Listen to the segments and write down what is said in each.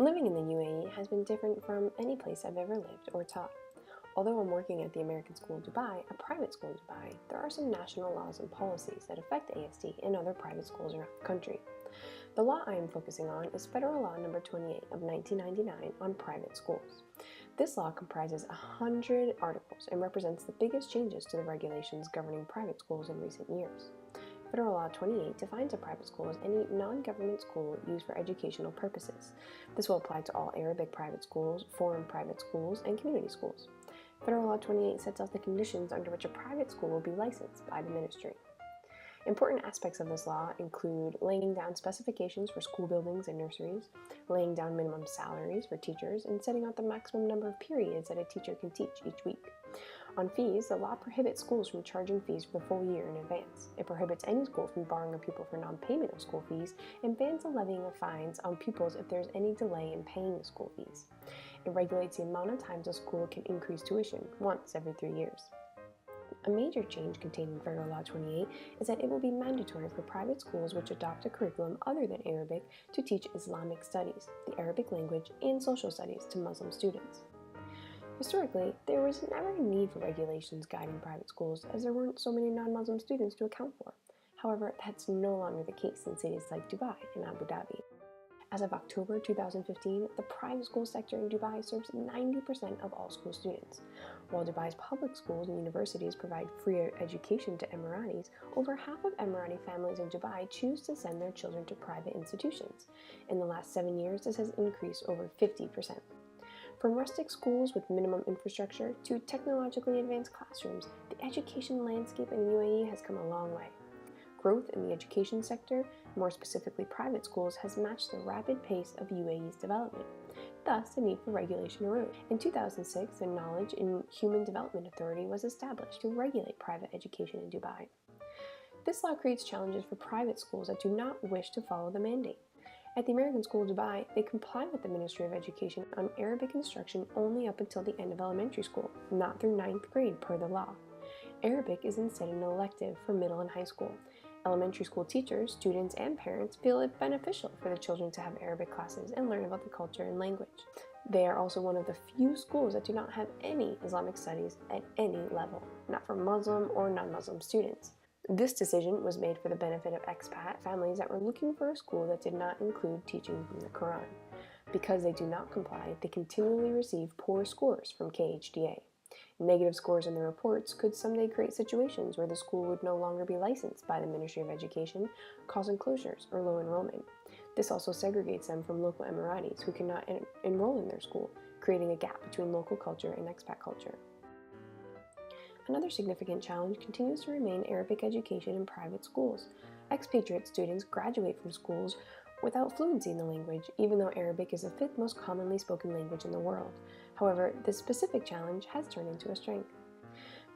Living in the UAE has been different from any place I've ever lived or taught. Although I'm working at the American School of Dubai, a private school in Dubai, there are some national laws and policies that affect ASD and other private schools around the country. The law I am focusing on is Federal Law Number 28 of 1999 on private schools. This law comprises 100 articles and represents the biggest changes to the regulations governing private schools in recent years. Federal Law 28 defines a private school as any non-government school used for educational purposes. This will apply to all Arabic private schools, foreign private schools, and community schools. Federal Law 28 sets out the conditions under which a private school will be licensed by the ministry. Important aspects of this law include laying down specifications for school buildings and nurseries, laying down minimum salaries for teachers, and setting out the maximum number of periods that a teacher can teach each week. On fees, the law prohibits schools from charging fees for the full year in advance. It prohibits any school from barring a pupil for non-payment of school fees and bans the levying of fines on pupils if there is any delay in paying the school fees. It regulates the amount of times a school can increase tuition, once every 3 years. A major change contained in Federal Law 28 is that it will be mandatory for private schools which adopt a curriculum other than Arabic to teach Islamic studies, the Arabic language, and social studies to Muslim students. Historically, there was never a need for regulations guiding private schools as there weren't so many non-Muslim students to account for. However, that's no longer the case in cities like Dubai and Abu Dhabi. As of October 2015, the private school sector in Dubai serves 90% of all school students. While Dubai's public schools and universities provide free education to Emiratis, over half of Emirati families in Dubai choose to send their children to private institutions. In the last 7 years, this has increased over 50%. From rustic schools with minimum infrastructure to technologically advanced classrooms, the education landscape in the UAE has come a long way. Growth in the education sector, more specifically private schools, has matched the rapid pace of UAE's development. Thus, the need for regulation arose. In 2006, the Knowledge and Human Development Authority was established to regulate private education in Dubai. This law creates challenges for private schools that do not wish to follow the mandate. At the American School of Dubai, they comply with the Ministry of Education on Arabic instruction only up until the end of elementary school, not through 9th grade per the law. Arabic is instead an elective for middle and high school. Elementary school teachers, students, and parents feel it beneficial for the children to have Arabic classes and learn about the culture and language. They are also one of the few schools that do not have any Islamic studies at any level, not for Muslim or non-Muslim students. This decision was made for the benefit of expat families that were looking for a school that did not include teaching from the Quran. Because they do not comply, they continually receive poor scores from KHDA. Negative scores in the reports could someday create situations where the school would no longer be licensed by the Ministry of Education, causing closures or low enrollment. This also segregates them from local Emiratis who cannot enroll in their school, creating a gap between local culture and expat culture. Another significant challenge continues to remain Arabic education in private schools. Expatriate students graduate from schools without fluency in the language, even though Arabic is the 5th most commonly spoken language in the world. However, this specific challenge has turned into a strength.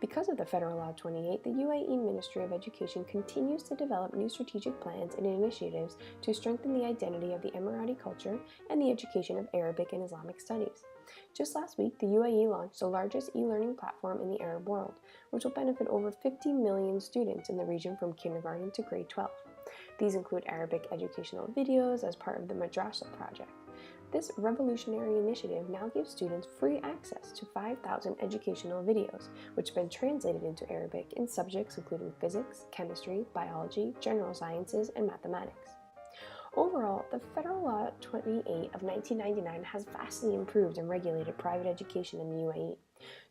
Because of the Federal Law 28, the UAE Ministry of Education continues to develop new strategic plans and initiatives to strengthen the identity of the Emirati culture and the education of Arabic and Islamic studies. Just last week, the UAE launched the largest e-learning platform in the Arab world, which will benefit over 50 million students in the region from kindergarten to grade 12. These include Arabic educational videos as part of the Madrasa project. This revolutionary initiative now gives students free access to 5,000 educational videos, which have been translated into Arabic in subjects including physics, chemistry, biology, general sciences, and mathematics. Overall, the Federal Law 28 of 1999 has vastly improved and regulated private education in the UAE.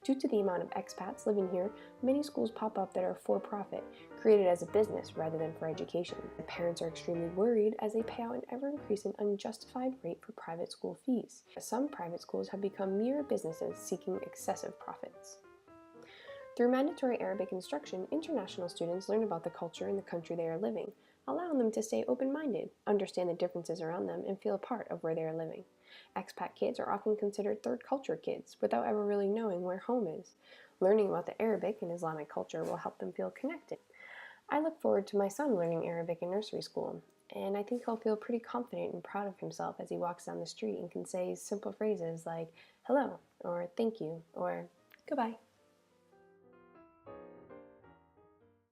Due to the amount of expats living here, many schools pop up that are for-profit, created as a business rather than for education. The parents are extremely worried as they pay out an ever-increasing unjustified rate for private school fees. Some private schools have become mere businesses seeking excessive profits. Through mandatory Arabic instruction, international students learn about the culture and the country they are living, allowing them to stay open-minded, understand the differences around them, and feel a part of where they are living. Expat kids are often considered third culture kids without ever really knowing where home is. Learning about the Arabic and Islamic culture will help them feel connected. I look forward to my son learning Arabic in nursery school, and I think he'll feel pretty confident and proud of himself as he walks down the street and can say simple phrases like hello, or thank you, or goodbye.